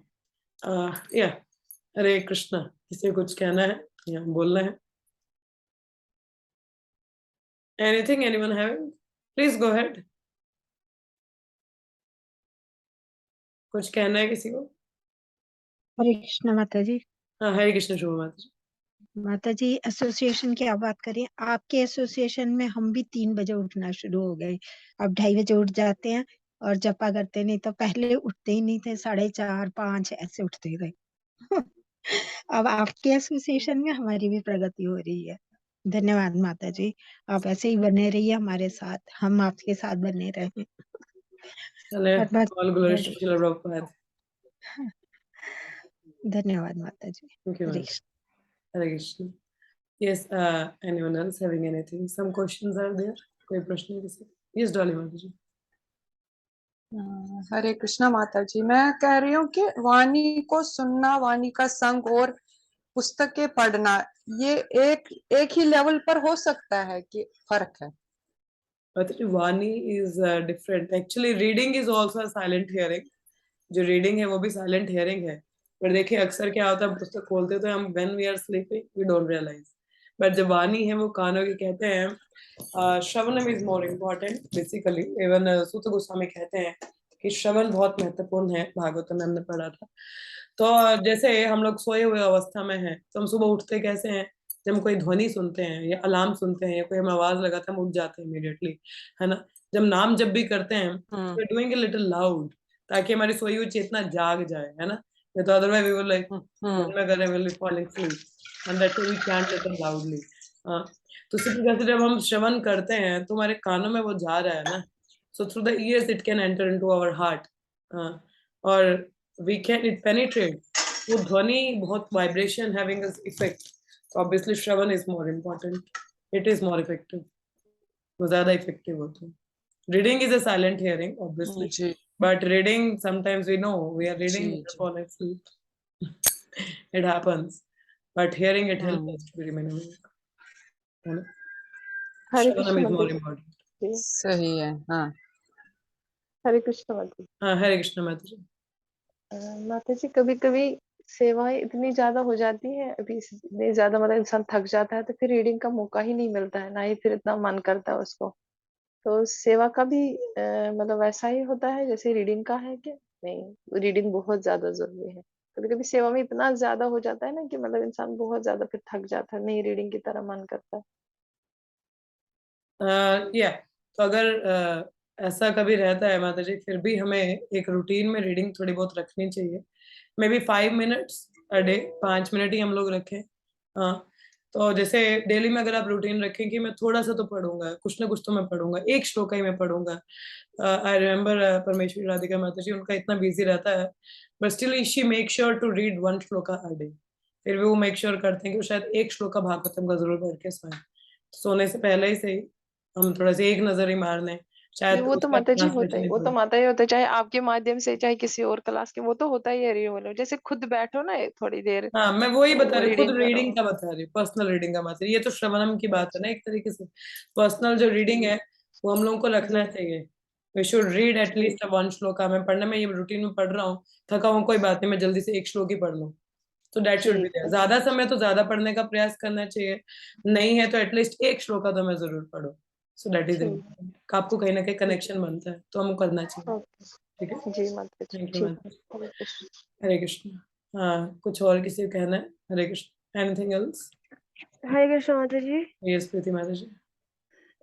Yeah, हरे कृष्णा. किसी को कुछ कहना है या बोलना है? Anything anyone having? Please go ahead. कुछ कहना है किसी को? हरे कृष्ण माता जी. हाँ, हरे कृष्ण शुभ माता जी. माता जी, एसोसिएशन की आप बात करिए. आपके एसोसिएशन में हम भी 3 बजे उठना शुरू हो गए. अब 2:30 बजे उठ जाते हैं और जपा करते. नहीं तो पहले उठते ही नहीं थे, 4:30 5 ऐसे उठते थे. अब आपके एसोसिएशन में हमारी भी प्रगति हो रही है. धन्यवाद माता जी. आप ऐसे ही बने रहिए हमारे साथ, हम आपके साथ बने रहे. चले, all glories to Srila Prabhupada. धन्यवाद माता जी. Thank you. Hare Krishna. Hare Krishna. Yes, anyone else having anything? Some questions are there? कोई प्रश्न है किसी? Yes, Dolly माता जी. हरे कृष्णा माता जी. मैं कह रही हूँ कि वाणी को सुनना, वाणी का संग और पुस्तकें पढ़ना, ये एक ही लेवल पर हो सकता है कि फर्क है? But Vani is different. Actually, reading is also a silent hearing. जो reading है वो भी silent hearing है. पर देखिए अक्सर क्या होता है, पुस्तक खोलते तो हम when we are sleeping we don't realize. But जो वाणी है वो कानों की, कहते हैं श्रवणम is more important basically. Even सूत गोस्वामी कहते हैं कि श्रवण बहुत महत्वपूर्ण है. भागवत में हमने पढ़ा था. तो जैसे हम लोग सोए हुए अवस्था में हैं तो हम सुबह उठते कैसे हैं, जब हम कोई ध्वनि सुनते हैं या अलार्म सुनते हैं या कोई हम आवाज लगाते हैं हम उठ जाते हैं इमीडिएटली, है ना. जब नाम जब भी करते हैं we are doing a little loud, ताकि हमारी सोई हुई चेतना जाग जाए, है ना. तो अदरवाइज वी विल लाइक में कर रहे will falling sleep and that we can't little loudly. तो इसी प्रकार से जब हम श्रवण करते हैं तो हमारे कानों में वो जा रहा है ना. So through the years it can enter into our heart और वी कैन इट पेनिट्रेट. वो ध्वनि बहुत vibration having effect So obviously shravan is more important. It is more effective. वो ज़्यादा effective होता है. Reading is a silent hearing, obviously. Ji But reading, sometimes we know we are reading, ji we ji fall asleep. It happens. But hearing it helps hmm us to remain awake. है ना? हरे Shravanam Krishna is more माता important. जी। सही है हाँ हरे कृष्ण माता जी। हाँ, हरे कृष्ण माता जी. माता जी कभी-कभी सेवाएँ इतनी ज़्यादा हो जाती हैं, अभी इतनी ज़्यादा मतलब इंसान थक जाता है, तो फिर रीडिंग का मौका ही नहीं मिलता है, ना ही फिर इतना मन करता है उसको। तो सेवा का भी मतलब वैसा ही होता है जैसे रीडिंग का है क्या? नहीं, रीडिंग बहुत ज़्यादा ज़रूरी है। कभी-कभी सेवा में इतना ज़्यादा हो जाता है ना कि मतलब इंसान बहुत ज़्यादा फिर थक जाता है, नहीं रीडिंग की तरह मन करता है। या तो अगर ऐसा कभी रहता है माता जी, फिर भी हमें एक रूटीन में रीडिंग थोड़ी बहुत रखनी चाहिए. Maybe 5 minutes a day, 5 minute ही हम लोग रखें. हाँ, तो जैसे डेली में अगर आप रूटीन रखें कि मैं थोड़ा सा तो पढ़ूंगा, कुछ ना कुछ तो मैं पढ़ूंगा, एक श्लोक ही मैं पढ़ूंगा. आई रिमेम्बर परमेश्वरी राधिका माता जी, उनका इतना बिजी रहता है, but still she make sure to read 1 shloka a day. फिर भी वो मेक श्योर करते हैं कि वो शायद एक श्लोका भागवतम का जरूर पढ़ के सोएं. सोने से पहले ही सही हम थोड़ा सा एक नजर ही मार लें, नहीं, शायद वो तो उसका माताजी होता ट्रांसलेशन ही ही वो तो पढ़े. माता ही होता है, चाहे आपके माध्यम से, चाहे किसी और क्लास के, वो तो होता ही है रीडिंग। जैसे खुद बैठो ना थोड़ी देर, हाँ, मैं वही बता तो रही हूँ, खुद रीडिंग रीडिंग करो। का बता रही हूँ, पर्सनल रीडिंग का बता रही हूँ. ये तो श्रवणम की बात है अच्छा, ना, एक तरीके से पर्सनल जो रीडिंग है वो हम लोगों को रखना जी, चाहिए. वी शुड रीड जी, एटलीस्ट 1 श्लोका. मैं पढ़ने में ये रूटीन में पढ़ रहा हूँ, थका हूँ कोई बात नहीं, मैं जल्दी से एक श्लोक ही पढ़ लूँ. तो दैट शुड बी ठीक देयर. है, ज्यादा समय तो ज्यादा पढ़ने का प्रयास करना चाहिए, नहीं है तो एटलीस्ट एक श्लोका तो मैं जरूर पढूं. सो दैट इज ठीक, इम्पोर्टेंट. आपको कहीं ना कहीं ठीक कनेक्शन बनता है तो हमको करना चाहिए. ओके, ठीक है. जी माताजी, थैंक यू ठीक माता. है, हरे कृष्ण। हरे कृष्ण. हाँ, कुछ और किसी को कहना है? Hare Krishna. Anything else? Hare Krishna mata ji. Yes प्रीति माता जी.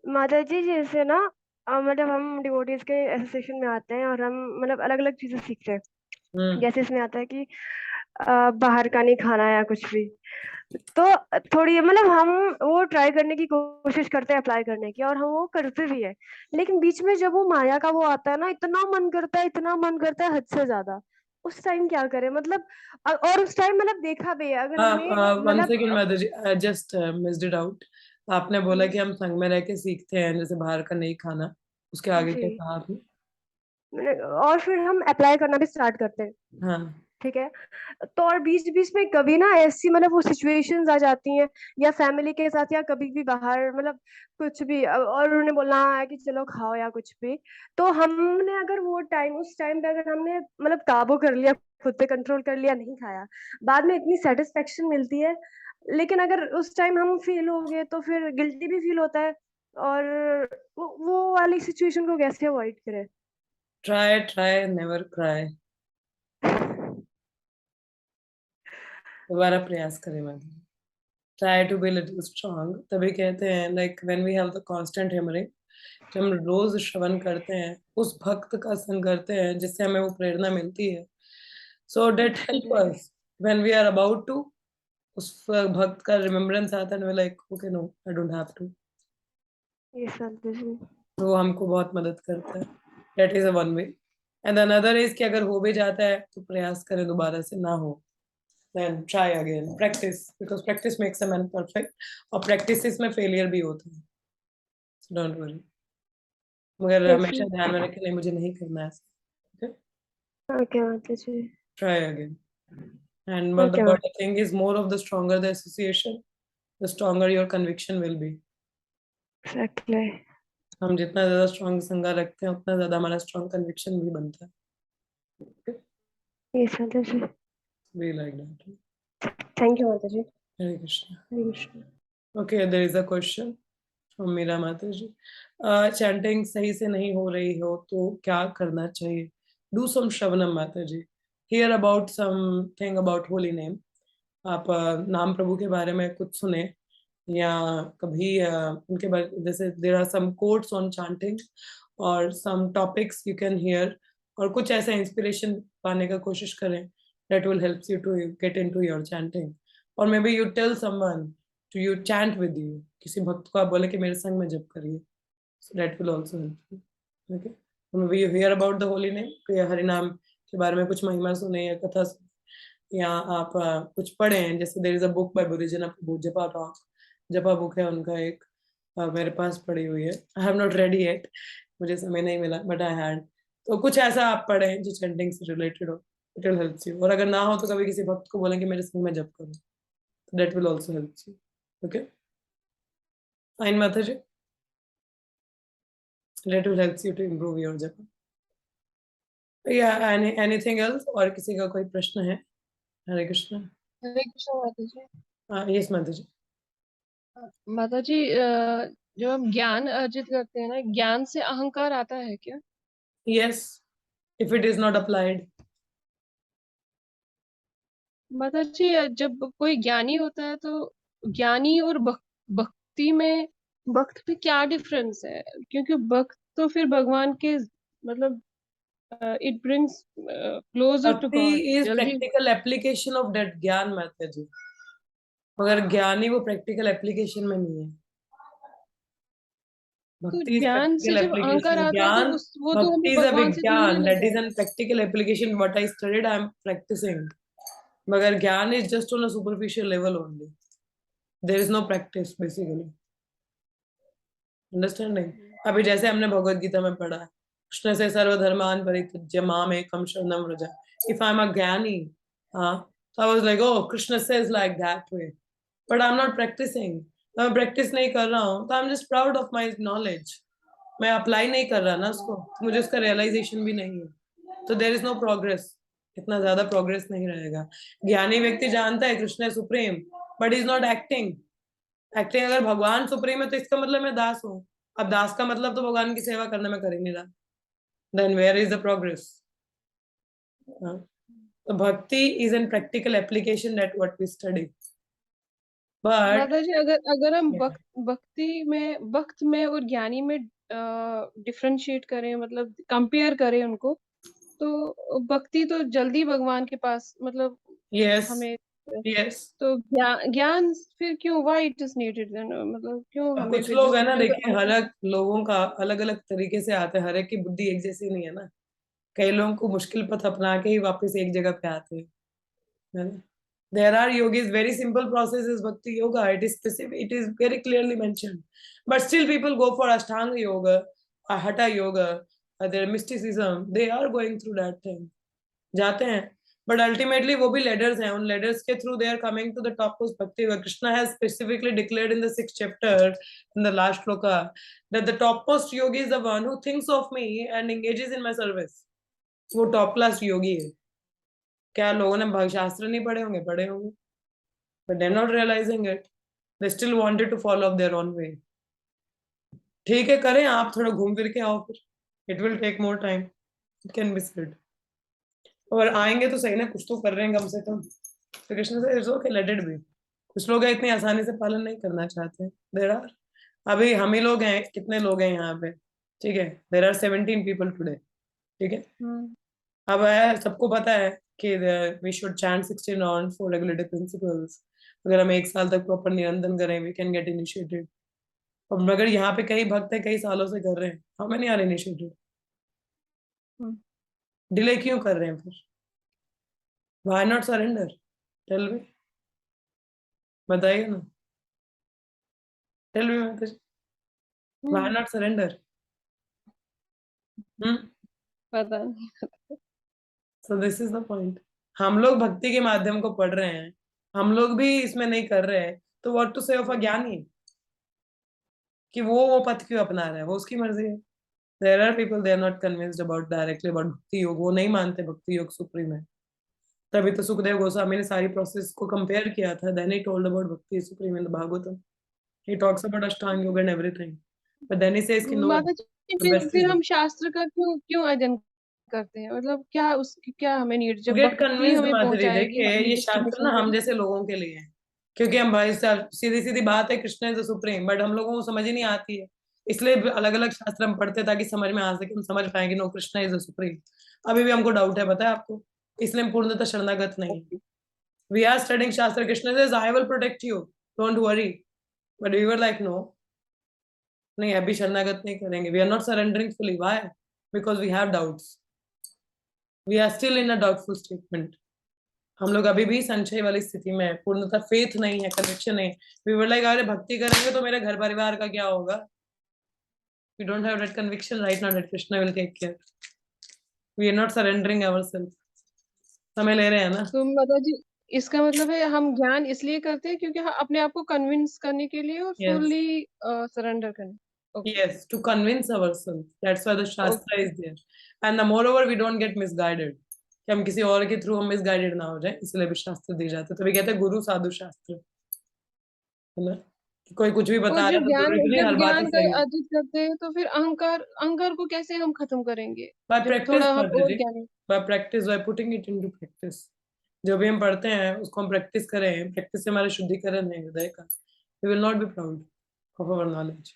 माता जी जैसे ना मतलब हम डिवोटीज के एसोसिएशन में आते हैं और हम मतलब अलग अलग चीजें सीखते हैं। हम्म. जैसे इसमें आता है कि बाहर का नहीं खाना या कुछ भी, तो थोड़ी मतलब हम वो ट्राई करने की कोशिश करते हैं, अप्लाई करने की, और हम वो करते भी है। लेकिन बीच में जब वो माया का वो आता है ना, इतना मन करता है, इतना मन करता है हद से ज्यादा। उस टाइम क्या करें मतलब और उस टाइम मतलब देखा भी है अगर हमें वन मतलब second mata ji, I just missed it out. आपने बोला कि हम संग में रह के सीखते हैं, जैसे बाहर का नहीं खाना, उसके आगे जी क्या कहा आपने? और फिर हम अप्लाई करना भी स्टार्ट करते हैं। हाँ. ठीक है, तो और बीच बीच में कभी ना ऐसी मतलब वो सिचुएशंस आ जाती हैं, या फैमिली के साथ या कभी भी बाहर मतलब कुछ भी और उन्होंने बोलना है कि चलो खाओ या कुछ भी, तो हमने अगर वो टाइम उस टाइम पे अगर हमने मतलब काबू कर लिया, खुद पे कंट्रोल कर लिया, नहीं खाया, बाद में इतनी सेटिस्फेक्शन मिलती है। लेकिन अगर उस टाइम हम फेल हो गए तो फिर गिल्टी भी फील होता है, और वो वाली सिचुएशन को कैसे अवॉइड करें? Try never cry. दोबारा प्रयास करें mata ji. Try to be little strong. तभी कहते हैं like when we have the constant hammering, जब हम रोज श्रवण करते हैं, उस भक्त का संग करते हैं जिससे हमें वो प्रेरणा मिलती है, so that help us when we are about to, उस भक्त का रिमेम्बरेंस आता है, we like okay no I don't have to. ये सब वो हमको बहुत मदद करता है. That is a one way. And another is कि अगर हो भी जाता है तो प्रयास करें दोबारा से ना हो, then try again. Practice, because practice makes a man perfect. और practices में failure भी होता है, so don't worry. मगर हमेशा ध्यान में रखें, नहीं मुझे नहीं करना है ऐसा. Okay? ओके माता जी। Try again. And but the okay but the thing is, more of the stronger the association, the stronger your conviction will be. Exactly. हम जितना ज्यादा स्ट्रॉन्ग संगा रखते हैं, उतना ज्यादा हमारा स्ट्रॉन्ग कन्विक्शन भी बनता है. Okay? ये माता जी। Be like that. Thank you माता जी। Hare Krishna. Hare Krishna. Okay, there is a question from Meera माता जी. चैंटिंग सही से नहीं हो रही हो तो क्या करना चाहिए? Do some shravanam mata ji. Hear about something about holy name. आप नाम प्रभु के बारे में कुछ सुने, या कभी उनके बारे, जैसे there are some quotes on chanting और some topics you can hear, और कुछ ऐसा इंस्पिरेशन पाने का कोशिश करें. That will help you to get into your chanting. और maybe you tell someone to you chant with you. किसी भक्त को आप बोले कि मेरे संग में जप करिए. So that will also help you. Okay. So maybe you hear about the holy name, कि हरि नाम के बारे में कुछ महिमा सुने या कथा सुने. या आप कुछ पढ़ें, जैसे there is a book by Bhurijana Prabhu, japa talk, जपा बुक है उनका एक, मेरे पास पड़ी हुई है। आई हैव नॉट रेड येट, मुझे समय नहीं मिला, बट आई हैड। तो कुछ ऐसा आप पढ़ें जो चैंटिंग से रिलेटेड हो, इट विल हेल्प यू। और अगर ना हो तो कभी किसी भक्त को बोलें कि मेरे संग में जप करो, that will also help you. Okay, fine माता जी, that will help you to improve your japa. Yeah, anything else? और किसी का कोई प्रश्न है? हरे कृष्ण। हरे कृष्ण माता जी। यस माता जी। माता जी जब हम ज्ञान अर्जित करते हैं ना, ज्ञान से अहंकार आता है क्या? Yes, if it is not applied. माता जी जब कोई ज्ञानी होता है तो ज्ञानी और भक्ति में क्या डिफरेंस है? क्योंकि भक्त तो फिर भगवान के मतलब it brings closer to Bhakti God is जल्दी। practical application of that ज्ञान माता जी, मगर ज्ञानी वो practical application में नहीं है। तो भक्ति is ज्ञान से practical जब अहंकार application। आता है ज्ञान, तो वो तो हमें भक्ति is a भगवान से दूर ही विज्ञान, ले that is जाएगा। an practical application. What I studied, I am practicing. मगर ज्ञान is just on a superficial level only. There is no practice basically. Understanding. अभी जैसे हमने भगवत गीता में पढ़ा है, कृष्ण से सर्वधर्मान परित्यज्य माम एकम शरणम Vraj. If I am a ज्ञानी, so I was like, oh, Krishna says like that way, but I'm not practicing. मैं प्रैक्टिस नहीं कर रहा हूँ, तो I'm just proud of my knowledge. मैं अप्लाई नहीं कर रहा ना उसको, मुझे उसका रियलाइजेशन भी नहीं है, तो देयर इज नो प्रोग्रेस। इतना ज्यादा प्रोग्रेस नहीं रहेगा। ज्ञानी व्यक्ति जानता है कृष्ण है supreme, but is not acting. Acting, अगर भगवान सुप्रीम है तो इसका मतलब मैं दास हूँ। अब दास का मतलब तो भगवान की सेवा करने में कर ही नहीं रहा, then where is the progress? तो bhakti is an practical application that what we study, but माता जी अगर हम भक्त में और ज्ञानी में डिफरेंशिएट करें, मतलब कंपेयर करें उनको, तो भक्ति तो जल्दी भगवान के पास मतलब यस हमें यस। तो ज्ञान फिर क्यों why it is needed then, मतलब क्यों हमें कुछ फिर लोग है जैसे ना, कि देखिए अगर अलग लोगों का अलग अलग तरीके से आते हैं, हर एक की बुद्धि एक जैसी नहीं है ना। कई लोगों को मुश्किल पथ अपना के ही वापस एक जगह पे आते हैं, है ना। There are yogis, very simple process is bhakti yoga. It is specific, it is very clearly mentioned. But still people go for Ashtanga yoga, Hatha yoga, their mysticism. They are going through that thing. जाते हैं, but ultimately वो भी ladders हैं, उन ladders के through they are coming to the topmost bhakti yoga. Krishna has specifically declared in the 6th chapter, in the last shloka, that the topmost yogi is the one who thinks of me and engages in my service. वो top class yogi है। क्या लोगों ने भागशास्त्र नहीं पढ़े होंगे? पढ़े होंगे, but they're not realizing it. They still wanted to follow up their own way. ठीक है, करें आप, थोड़ा घूम फिर के आओ फिर, it will take more time, it can be said. और आएंगे तो सही ना, कुछ तो कर रहे हैं कम से कम। तो कृष्ण से it's okay, let it be. कुछ लोग इतनी आसानी से पालन नहीं करना चाहते। देर आर, अभी हम ही लोग हैं, कितने लोग हैं यहाँ पे, ठीक है, देर आर 17 पीपल टुडे, ठीक है। अब सबको पता है कि we should chant 16 round for regulatory principles. अगर हम 1 साल तक प्रॉपर निरंतर करें, वी कैन गेट इनिशिएटेड। और मगर यहाँ पे कई भक्त है, कई सालों से कर रहे हैं, हमें नहीं आ रहा इनिशिएटिव। डिले क्यों कर रहे हैं फिर? Why not surrender? Tell me, बताइए ना, टेल मी माता जी, व्हाई नॉट सरेंडर? पता नहीं। So this is the point. हम लोग भक्ति के माध्यम को पढ़ रहे हैं, हम लोग भी इसमें नहीं कर रहे हैं, तो व्हाट टू से ऑफ अ ज्ञानी कि वो पथ क्यों अपना रहा है, वो उसकी मर्जी है। There are people, they are not convinced about directly about bhakti yoga, वो नहीं मानते भक्ति योग सुप्रीम है। तभी तो सुखदेव गोस्वामी ने सारी प्रोसेस को कंपेयर किया था, then he told about bhakti supreme in the Bhagavatam. He talks about ashtanga yoga and everything, but then he says कि नो, माता जी द बेस्ट फिर इज हम शास्त्र का क्यों अध्ययन करते हैं, मतलब क्या हमें नीड, टू जब गेट भक्ति कन्विंस्ड। हमें माधुरी पहुंचाएगी देखिए, अपनी ये शास्त्र ना डेस्टिनेशन हम पे। जैसे लोगों के लिए है, क्योंकि हम भाई साहब, सीधी सीधी बात है, Krishna is the supreme, but हम लोगों को समझ ही नहीं आती है, इसलिए अलग अलग शास्त्र हम पढ़ते ताकि समझ में आ सके, हम समझ पाएंगे no Krishna is the supreme. अभी भी हमको डाउट है, पता है आपको, इसलिए हम पूर्णतः शरणागत नहीं है। We are studying shastra, Krishna says I will protect you, don't worry, but we were like no, नहीं अभी शरणागत नहीं करेंगे। We are not surrendering fully, why? Because we have doubts, we are still in a doubtful statement. हम लोग अभी भी संशय वाली स्थिति में है, पूर्णतः फेथ नहीं है, कनेक्शन नहीं है। वी वर लाइक अरे भक्ति करेंगे तो मेरे घर परिवार का क्या होगा? We don't have that conviction right now that Krishna will take care. We are not surrendering ourselves. समय ले रहे हैं ना? तो माता जी इसका मतलब है हम ज्ञान इसलिए करते हैं क्योंकि अपने आप को कन्विंस करने के लिए और Yes. फुल्ली सरेंडर करने। Okay. Yes, to convince ourselves. That's why the Shastra is there. And the moreover, we don't get misguided. कि हम किसी और के थ्रू हम मिसगाइडेड ना हो जाए, इसलिए भी शास्त्र दिए जाते हैं। तो भी कहते हैं गुरु साधु शास्त्र, है ना? कि कोई कुछ भी और बता रहा है तो जरूरी नहीं हर बात ही ज्ञान सही का है। अर्जित करते हैं तो फिर अहंकार को कैसे हम खत्म करेंगे? By जब practice थोड़ा हम करते और जी, ज्ञानी। by practice, by putting it into practice. जो भी हम पढ़ते हैं उसको हम प्रैक्टिस करें, प्रैक्टिस से हमारा शुद्धिकरण है हृदय का। We will not be proud of our knowledge.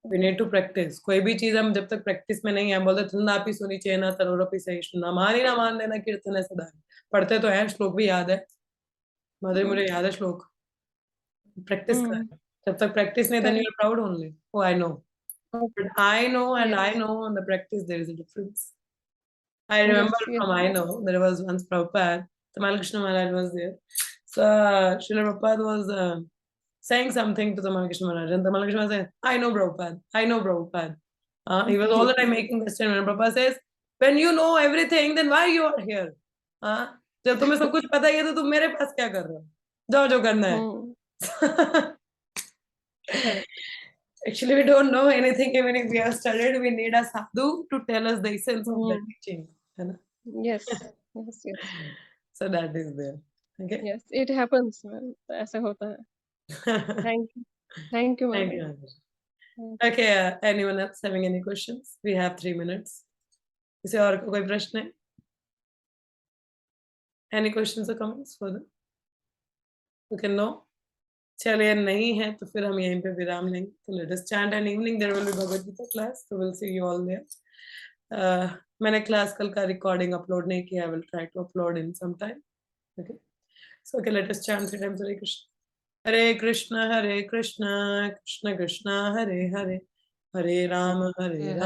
We need to practice. कोई भी चीज हम जब तक प्रैक्टिस में नहीं है, बोलते थन्नापि सुनी चेना तरोरपि सहिष्णुना, मानी ना मान लेना कीर्तन है सदा। पढ़ते तो हैं, श्लोक भी याद है, मधुर मुझे याद है श्लोक। प्रैक्टिस करें, जब तक प्रैक्टिस नहीं, then you are proud only. Oh, I know. But I know and I know on the practice there is a difference. I remember from I know there was once Prabhupada, Tamal Krishna Maharaj was there. So Srila Prabhupada was saying something to Tamal Krishna Maharaj, and Tamal Krishna Maharaj said, I know Prabhupada, I know Prabhupada. He was all the time making this statement. Prabhupada says, when you know everything, then why you are here? जब तुम्हें सब कुछ पता ही है तो तुम मेरे पास क्या कर रहे हो? जाओ जो करना है। Actually, we don't know anything. Even if we have studied, we need a sadhu to tell us the essence of the teaching. है ना? Yes. So that is there. Okay. Yes, it happens. ऐसा होता है। Thank you. Thank Mother. you. Okay. Anyone else having any questions? We have 3 minutes. किसी और को कोई प्रश्न है? Any questions or comments further? Okay, no. चलिए नहीं है तो फिर हम यहीं पे विराम लेंगे। तो let us chant an evening. There will be Bhagavad Gita class. So we'll see you all there. मैंने क्लास कल का रिकॉर्डिंग अपलोड नहीं किया। I will try to upload in some time. Okay. So okay, let us chant 3 times Hare Krishna, Krishna Krishna, Hare Hare, Hare Rama, Rama,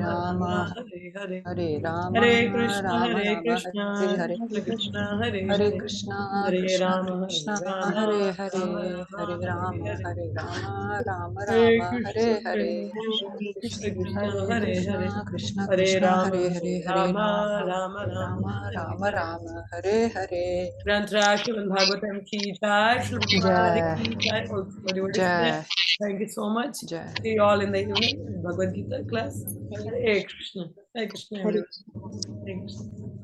Rama, Hare Hare. Hare Rama, Hare Krishna, Rama Rama, Krishna Hare Hare. Krishna, Hare Hare Hare, Krishna, Hare Krishna Rama, Krishna, Rama, Hare Hare, Rama, Hare Rama, Hare Hare Rama, Rama Hare Rama, Krishna, Hare Hare. Krishna Krishna, Hare Hare Hare, Krishna, Krishna Hare Krishna, Rama, Hare Hare, Hare Rama, Rama, Rama, Rama, Rama Hare Rama, Hare. Rama, Hare Hare. ग्रंथ श्रीमद् भागवतम की जय, श्री प्रभुपाद की जय. Jai, Thank you so much. Jai. See you all in the evening Bhagavad Gita class. Hare Krishna. Hare Krishna. Hare Hare Krishna.